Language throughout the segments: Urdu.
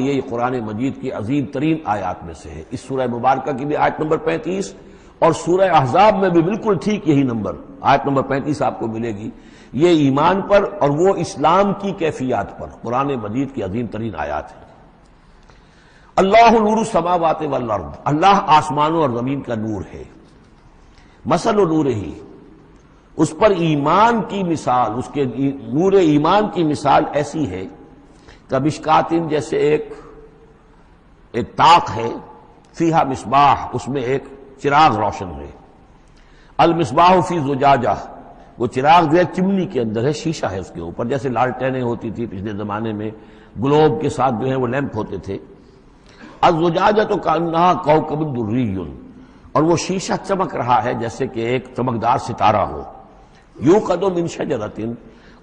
یہ قرآن مجید کی عظیم ترین آیات میں سے ہے۔ اس سورہ مبارکہ کی بھی آیت نمبر 35 اور سورہ احزاب میں بھی بالکل ٹھیک یہی نمبر آیت نمبر 35 آپ کو ملے گی۔ یہ ایمان پر اور وہ اسلام کی کیفیات پر قرآن مجید کی عظیم ترین آیات ہے۔ اللہ نور السماوات والارض، اللہ آسمانوں اور زمین کا نور ہے۔ مثل نور ہی، اس پر ایمان کی مثال، اس کے نور ایمان کی مثال ایسی ہے کمشکاتن، جیسے ایک طاق ہے، فیہا مصباح، اس میں ایک چراغ روشن ہے۔ المصباح فی زجاجہ، وہ چراغ جو ہے چمنی کے اندر ہے، شیشہ ہے اس کے اوپر، جیسے لالٹینیں ہوتی تھی پچھلے زمانے میں، گلوب کے ساتھ جو ہے وہ لیمپ ہوتے تھے۔ الزجاجہ تو کانہا کوکب دری، اور وہ شیشہ چمک رہا ہے جیسے کہ ایک چمکدار ستارہ ہو۔ یوقد من شجرۃ،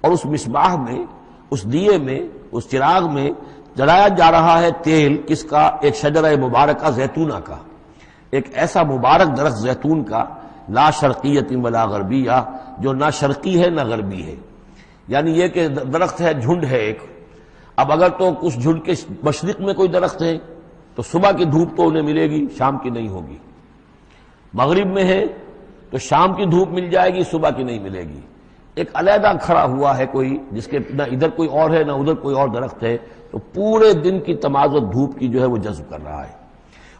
اور اس مصباح میں، اس دیے میں، اس چراغ میں جلایا جا رہا ہے تیل، کس کا؟ ایک شجرہ مبارکہ زیتونہ کا، ایک ایسا مبارک درخت زیتون کا، لا شرقیۃ ولا غربیہ، جو نہ شرقی ہے نہ غربی ہے، یعنی یہ کہ درخت ہے، جھنڈ ہے ایک۔ اب اگر تو اس جھنڈ کے مشرق میں کوئی درخت ہے تو صبح کی دھوپ تو انہیں ملے گی، شام کی نہیں ہوگی۔ مغرب میں ہے تو شام کی دھوپ مل جائے گی، صبح کی نہیں ملے گی۔ ایک علیحدہ کھڑا ہوا ہے کوئی، جس کے نہ ادھر کوئی اور ہے نہ ادھر کوئی اور درخت ہے، تو پورے دن کی تمازت دھوپ کی جو ہے وہ جذب کر رہا ہے۔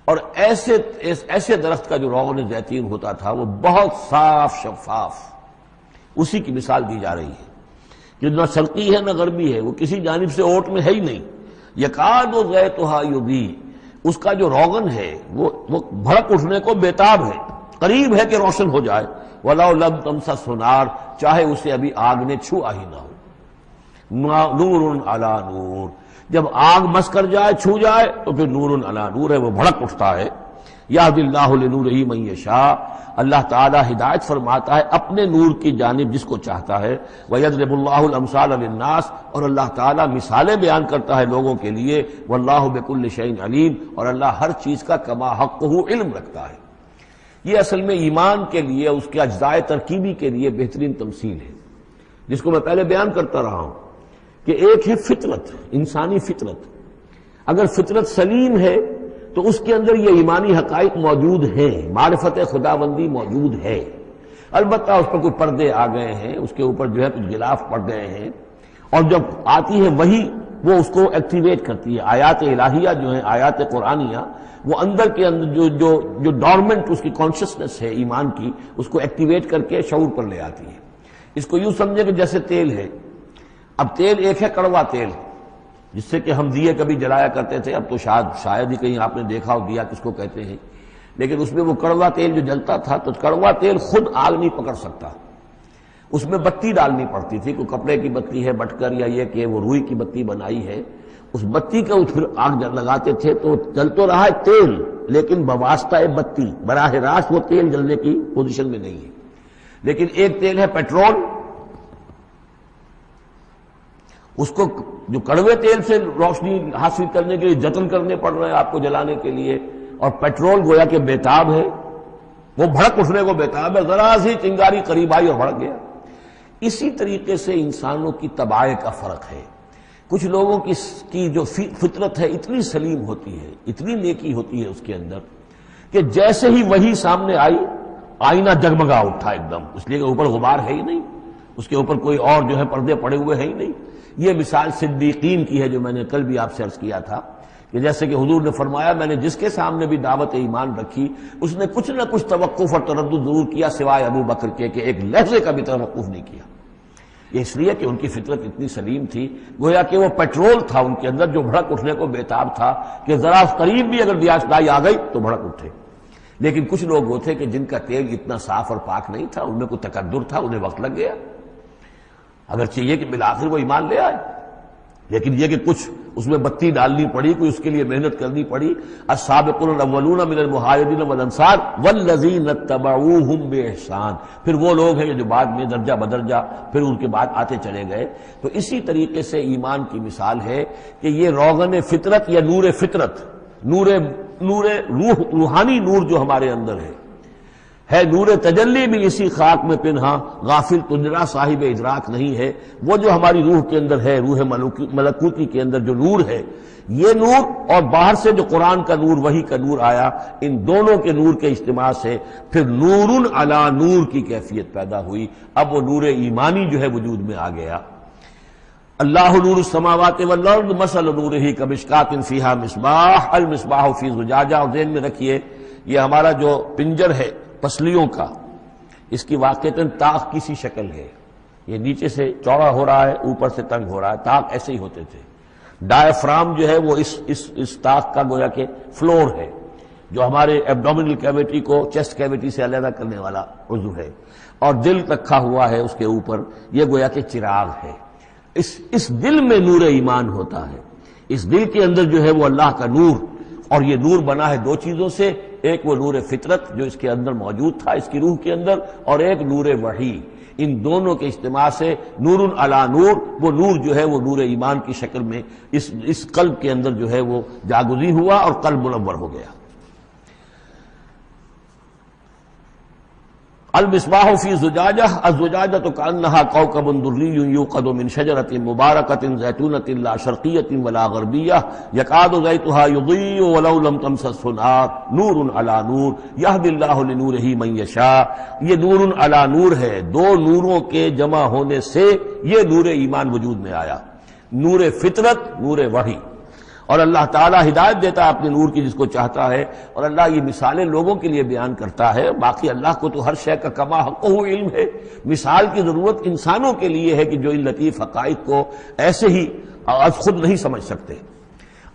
اور ایسے درخت کا جو روغن زیتون ہوتا تھا وہ بہت صاف شفاف، اسی کی مثال دی جا رہی ہے کہ نہ شرقی ہے نہ غربی ہے، وہ کسی جانب سے اوٹ میں ہے ہی نہیں۔ یکاد زیتھا یضیء، اس کا جو روغن ہے وہ بھڑک اٹھنے کو بیتاب ہے، قریب ہے کہ روشن ہو جائے۔ وَلَوْ لَمْ تَمْسَسْهُ نَارٌ، چاہے اسے ابھی آگ نے چھوا ہی نہ ہو۔ نور علی نور، جب آگ مس کر جائے، چھو جائے تو پھر نور علی نور ہے، وہ بھڑک اٹھتا ہے۔ یہدی اللہ لنورہ من یشاء، اللہ تعالی ہدایت فرماتا ہے اپنے نور کی جانب جس کو چاہتا ہے۔ وَيَضْرِبُ اللَّهُ الْأَمْثَالَ لِلنَّاسِ، اور اللہ تعالی مثالیں بیان کرتا ہے لوگوں کے لیے۔ وَاللَّهُ بِكُلِّ شَيْءٍ عَلِيمٌ، اور اللہ ہر چیز کا کما حقہ علم رکھتا ہے۔ یہ اصل میں ایمان کے لیے، اس کے اجزائے ترکیبی کے لیے بہترین تمثیل ہے، جس کو میں پہلے بیان کرتا رہا ہوں کہ ایک ہے فطرت، انسانی فطرت۔ اگر فطرت سلیم ہے تو اس کے اندر یہ ایمانی حقائق موجود ہیں، معرفت خداوندی موجود ہے۔ البتہ اس پر کوئی پردے آ گئے ہیں، اس کے اوپر جو ہے کچھ غلاف پڑ گئے ہیں، اور جب آتی ہے وہی وہ اس کو ایکٹیویٹ کرتی ہے۔ آیات الہیہ جو ہیں، آیات قرآنیہ، وہ اندر کے اندر جو ڈورمنٹ اس کی کانشسنس ہے ایمان کی، اس کو ایکٹیویٹ کر کے شعور پر لے آتی ہے۔ اس کو یوں سمجھے کہ جیسے تیل ہے۔ اب تیل ایک ہے کڑوا تیل، جس سے کہ ہم دیے کبھی جلایا کرتے تھے، اب تو شاید ہی کہیں آپ نے دیکھا ہو دیا کس کو کہتے ہیں، لیکن اس میں وہ کڑوا تیل جو جلتا تھا، تو کڑوا تیل خود آگ نہیں پکڑ سکتا، اس میں بتی ڈالنی پڑتی تھی، کوئی کپڑے کی بتی ہے بٹکر، یا یہ کہ وہ روئی کی بتی بنائی ہے، اس بتی کا پھر آگ لگاتے تھے تو جل تو رہا ہے تیل، لیکن بواسطہ بتی، براہ راست وہ تیل جلنے کی پوزیشن میں نہیں ہے۔ لیکن ایک تیل ہے پیٹرول، اس کو جو کڑوے تیل سے روشنی حاصل کرنے کے لیے جتن کرنے پڑ رہے ہیں آپ کو جلانے کے لیے، اور پیٹرول گویا کہ بیتاب ہے، وہ بھڑک اٹھنے کو بیتاب ہے، ذرا سی چنگاری قریب آئی اور بھڑک گیا۔ اسی طریقے سے انسانوں کی طباع کا فرق ہے۔ کچھ لوگوں کی جو فطرت ہے اتنی سلیم ہوتی ہے، اتنی نیکی ہوتی ہے اس کے اندر، کہ جیسے ہی وہی سامنے آئی، آئینہ جگمگا اٹھا ایک دم، اس لیے کہ اوپر غبار ہے ہی نہیں، اس کے اوپر کوئی اور جو ہے پردے پڑے ہوئے ہیں ہی نہیں۔ یہ مثال صدیقین کی ہے جو میں نے کل بھی آپ سے عرض کیا تھا، کہ جیسے کہ حضور نے فرمایا میں نے جس کے سامنے بھی دعوت ایمان رکھی، اس نے کچھ نہ کچھ توقف اور تردد ضرور کیا، سوائے ابو بکر کے کہ ایک لحظے کا بھی توقف نہیں کیا۔ یہ اس لیے کہ ان کی فطرت اتنی سلیم تھی، گویا کہ وہ پیٹرول تھا ان کے اندر جو بھڑک اٹھنے کو بیتاب تھا، کہ ذرا قریب بھی اگر دیاسدائی آ گئی تو بھڑک اٹھے۔ لیکن کچھ لوگ وہ تھے کہ جن کا تیل اتنا صاف اور پاک نہیں تھا، ان میں کوئی تکدر تھا، انہیں وقت لگ گیا، اگر چاہیے کہ بالآخر وہ ایمان لے آئے، لیکن یہ کہ کچھ اس میں بتی ڈالنی پڑی، کوئی اس کے لیے محنت کرنی پڑی۔ السابقون الاولون من المہاجرین والانصار والذین اتبعوہم بإحسان، پھر وہ لوگ ہیں جو بعد میں درجہ بدرجہ پھر ان کے بعد آتے چلے گئے۔ تو اسی طریقے سے ایمان کی مثال ہے کہ یہ روغن فطرت یا نور فطرت، نور روح، روحانی نور جو ہمارے اندر ہے، ہے نور تجلی بھی اسی خاک میں پنہاں، غافل تجرا صاحب ادراک نہیں ہے۔ وہ جو ہماری روح کے اندر ہے، روح ملکوتی کے اندر جو نور ہے، یہ نور اور باہر سے جو قرآن کا نور، وحی کا نور آیا، ان دونوں کے نور کے اجتماع سے پھر نور علی نور کی کیفیت پیدا ہوئی۔ اب وہ نور ایمانی جو ہے وجود میں آ گیا۔ اللہ نور السماوات والارض مثل نورہ کمشکاۃ فیہا مصباح المصباح فی زجاجہ۔ اور ذہن میں رکھیے یہ ہمارا جو پنجر ہے پسلیوں کا، اس کی واقعتاً طاق کی سی شکل ہے، یہ نیچے سے چوڑا ہو رہا ہے، اوپر سے تنگ ہو رہا ہے، طاق ایسے ہی ہوتے تھے۔ ڈائفرام جو ہے وہ اس طاق کا گویا کہ فلور ہے، جو ہمارے ایبڈومینل کیویٹی کو چیسٹ کیویٹی سے علیحدہ کرنے والا عضو ہے، اور دل رکھا ہوا ہے اس کے اوپر، یہ گویا کہ چراغ ہے۔ اس دل میں نور ایمان ہوتا ہے، اس دل کے اندر جو ہے وہ اللہ کا نور، اور یہ نور بنا ہے دو چیزوں سے، ایک وہ نور فطرت جو اس کے اندر موجود تھا، اس کی روح کے اندر، اور ایک نور وحی۔ ان دونوں کے اجتماع سے نور علی نور، وہ نور جو ہے وہ نور ایمان کی شکل میں اس قلب کے اندر جو ہے وہ جاگزی ہوا اور قلب منور ہو گیا۔ المصباح فی زجاجہ، الزجاجۃ کأنہا کوکب دری یوقد من شجرۃ مبارکۃ زیتونۃ لا شرقیۃ ولا غربیہ یکاد زیتھا یضیء ولو لم تمسسہ نار نور علی نور یہدی اللہ لنورہ من یشاء۔ یہ نور علی نور ہے، دو نوروں کے جمع ہونے سے یہ نور ایمان وجود میں آیا، نور فطرت، نور وحی۔ اور اللہ تعالیٰ ہدایت دیتا ہے اپنے نور کی جس کو چاہتا ہے، اور اللہ یہ مثالیں لوگوں کے لیے بیان کرتا ہے۔ باقی اللہ کو تو ہر شے کا کما حقہ علم ہے، مثال کی ضرورت انسانوں کے لیے ہے کہ جو ان لطیف حقائق کو ایسے ہی خود نہیں سمجھ سکتے۔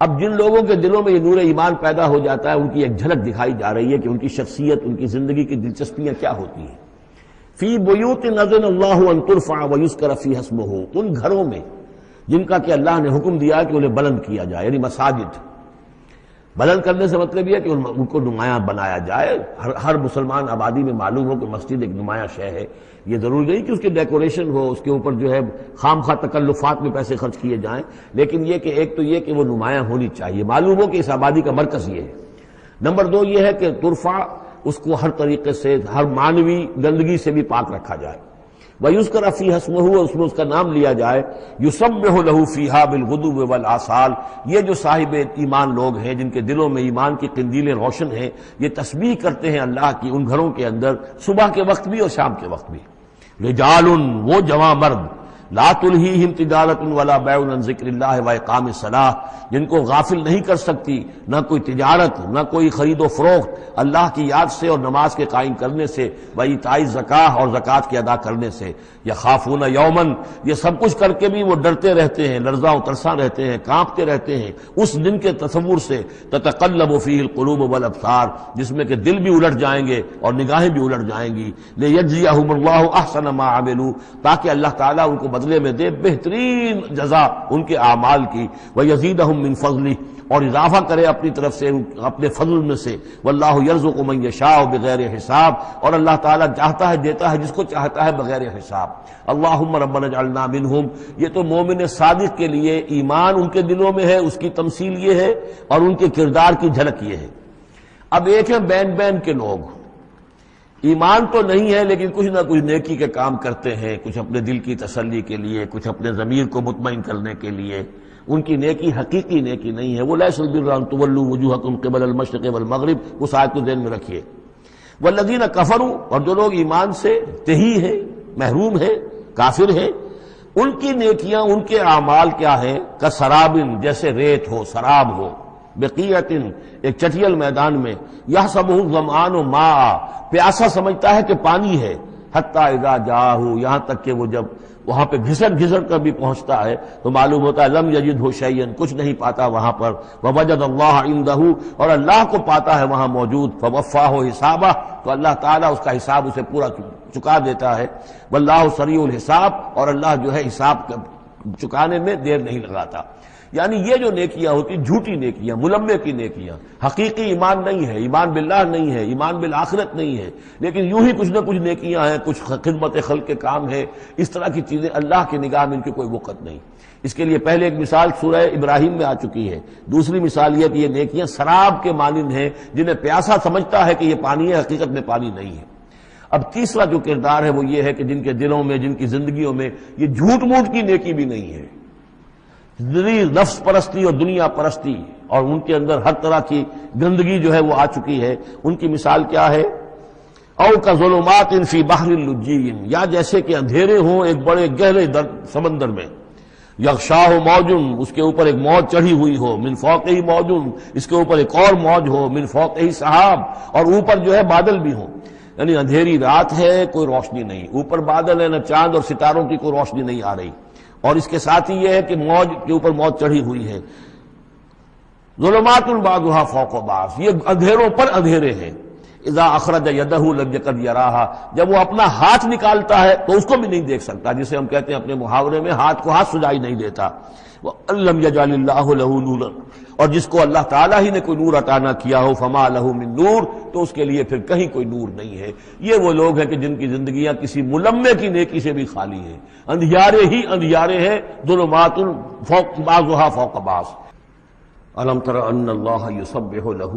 اب جن لوگوں کے دلوں میں یہ نور ایمان پیدا ہو جاتا ہے، ان کی ایک جھلک دکھائی جا رہی ہے کہ ان کی شخصیت، ان کی زندگی کی دلچسپیاں کیا ہوتی ہیں۔ فی بیوت اذن اللہ ان ترفع ویذکر فیہا اسمہ، ان گھروں میں جن کا کہ اللہ نے حکم دیا کہ انہیں بلند کیا جائے، یعنی مساجد۔ بلند کرنے سے مطلب یہ ہے کہ ان کو نمایاں بنایا جائے۔ ہر مسلمان آبادی میں معلوم ہو کہ مسجد ایک نمایاں شے ہے، یہ ضروری نہیں کہ اس کی ڈیکوریشن ہو، اس کے اوپر جو ہے خام خواہ تکلفات میں پیسے خرچ کیے جائیں، لیکن یہ کہ ایک تو یہ کہ وہ نمایاں ہونی چاہیے، معلوم ہو کہ اس آبادی کا مرکز یہ ہے۔ نمبر دو یہ ہے کہ ترفع، اس کو ہر طریقے سے، ہر معنوی گندگی سے بھی پاک رکھا جائے۔ وَيُذْكَرَ فِيهَا اسْمُهُ، اس میں اس کا نام لیا جائے۔ يُسَبِّحُ لَهُ فِيهَا بِالْغُدُوِّ وَالْآصَالِ، یہ جو صاحب ایمان لوگ ہیں جن کے دلوں میں ایمان کی قندیلیں روشن ہیں، یہ تسبیح کرتے ہیں اللہ کی ان گھروں کے اندر، صبح کے وقت بھی اور شام کے وقت بھی۔ رجال، وہ جواں مرد، لا تلہیہم تجارت ولا بیع عن ذکر اللہ واقام الصلاۃ، جن کو غافل نہیں کر سکتی نہ کوئی تجارت، نہ کوئی خرید و فروخت اللہ کی یاد سے اور نماز کے قائم کرنے سے، وایتاء الزکاۃ اور زکوٰۃ کے ادا کرنے سے۔ یخافون یومن، یہ سب کچھ کر کے بھی وہ ڈرتے رہتے ہیں، لرزاں و ترساں رہتے ہیں، کانپتے رہتے ہیں اس دن کے تصور سے، تتقلب فیہ القلوب والابصار، جس میں کہ دل بھی الٹ جائیں گے اور نگاہیں بھی الٹ جائیں گی۔ لیجزیہم اللہ احسن ما عملوا، تاکہ اللہ تعالیٰ ان کو بدلے میں دے بہترین جزا ان کے اعمال کی، وَيَزِيدَهُم مِّن فَضْلِهِ، اور اضافہ کرے اپنی طرف سے اپنے فضل میں سے، وَاللَّهُ يَرْزُقُ مَن يَشَاءُ بِغَيْرِ حساب، اور اللہ تعالیٰ چاہتا ہے دیتا ہے جس کو چاہتا ہے بغیر حساب۔ اللہم ربنا اجعلنا منہم، یہ تو مومن صادق کے لیے ایمان ان کے دلوں میں ہے، اس کی تمثیل یہ ہے، اور ان کے کردار کی جھلک یہ ہے۔ اب ایک ہے بین بین کے لوگ، ایمان تو نہیں ہے لیکن کچھ نہ کچھ نیکی کے کام کرتے ہیں، کچھ اپنے دل کی تسلی کے لیے، کچھ اپنے ضمیر کو مطمئن کرنے کے لیے۔ ان کی نیکی حقیقی نیکی نہیں ہے۔ وہ لیس البر ان تولوا وجوہکم قبل المشرق والمغرب، اس آیت کو ذہن میں رکھیے۔ والذین کفروا، اور جو لوگ ایمان سے تہی ہیں، محروم ہیں، کافر ہیں، ان کی نیکیاں، ان کے اعمال کیا ہیں؟ کسراب، جیسے ریت ہو، سراب ہو، بقیعۃ، ایک چٹیل میدان میں، یحسبہ الظمآن ماء، پیاسا سمجھتا ہے کہ پانی ہے، حتی اذا جاءہ، یہاں تک کہ وہ جب وہاں پہ گھسٹ کر بھی پہنچتا ہے تو معلوم ہوتا ہے لم یجدہ شیئا، کچھ نہیں پاتا وہاں پر، ووجد اللہ عندہ، اور اللہ کو پاتا ہے وہاں موجود، فوفاہ حسابہ، تو اللہ تعالیٰ اس کا حساب اسے پورا چکا دیتا ہے۔ واللہ سریع الحساب، اور اللہ جو ہے حساب چکانے میں دیر نہیں لگاتا۔ یعنی یہ جو نیکیاں ہوتی، جھوٹی نیکیاں، ملمے کی نیکیاں، حقیقی ایمان نہیں ہے، ایمان باللہ نہیں ہے، ایمان بالآخرت نہیں ہے، لیکن یوں ہی کچھ نہ کچھ نیکیاں ہیں، کچھ خدمت خلق کے کام ہے، اس طرح کی چیزیں اللہ کی نگاہ میں ان کی کوئی وقت نہیں۔ اس کے لیے پہلے ایک مثال سورہ ابراہیم میں آ چکی ہے، دوسری مثال یہ کہ یہ نیکیاں سراب کے مانند ہیں، جنہیں پیاسا سمجھتا ہے کہ یہ پانی ہے، حقیقت میں پانی نہیں ہے۔ اب تیسرا جو کردار ہے وہ یہ ہے کہ جن کے دلوں میں، جن کی زندگیوں میں یہ جھوٹ موٹ کی نیکی بھی نہیں ہے، نفس پرستی اور دنیا پرستی، اور ان کے اندر ہر طرح کی گندگی جو ہے وہ آ چکی ہے. ان کی مثال کیا ہے؟ او کا ظلمات فی بحر اللجین، یا جیسے کہ اندھیرے ہوں ایک بڑے گہرے سمندر میں، یغشاہ موجن، اس کے اوپر ایک موج چڑھی ہوئی ہو، من فوقہ موجن، اس کے اوپر ایک اور موج ہو، من فوقہ سحاب، اور اوپر جو ہے بادل بھی ہوں. یعنی اندھیری رات ہے، کوئی روشنی نہیں، اوپر بادل ہے، نہ چاند اور ستاروں کی کوئی روشنی نہیں آ رہی، اور اس کے ساتھ ہی یہ ہے کہ موج کے اوپر موج چڑھی ہوئی ہے. ظلمات بعضها فوق بعض، یہ اندھیروں پر اندھیرے ہیں. اذا اخرج یدہ لم یکد یراہا، جب وہ اپنا ہاتھ نکالتا ہے تو اس کو بھی نہیں دیکھ سکتا، جسے ہم کہتے ہیں اپنے محاورے میں ہاتھ کو ہاتھ سجائی نہیں دیتا. وَأَلَّمْ يَجْعَلِ اللَّهُ لَهُ نُورًا، اور جس کو اللہ تعالیٰ ہی نے کوئی نور عطا نہ کیا ہو، فما لہ من نور، تو اس کے لیے پھر کہیں کوئی نور نہیں ہے. یہ وہ لوگ ہیں کہ جن کی زندگیاں کسی ملمے کی نیکی سے بھی خالی ہیں، اندھیارے ہی اندھیارے ہیں. ظلمات فوق بعضها فوق بعض. الم تر ان اللہ یسبح لہ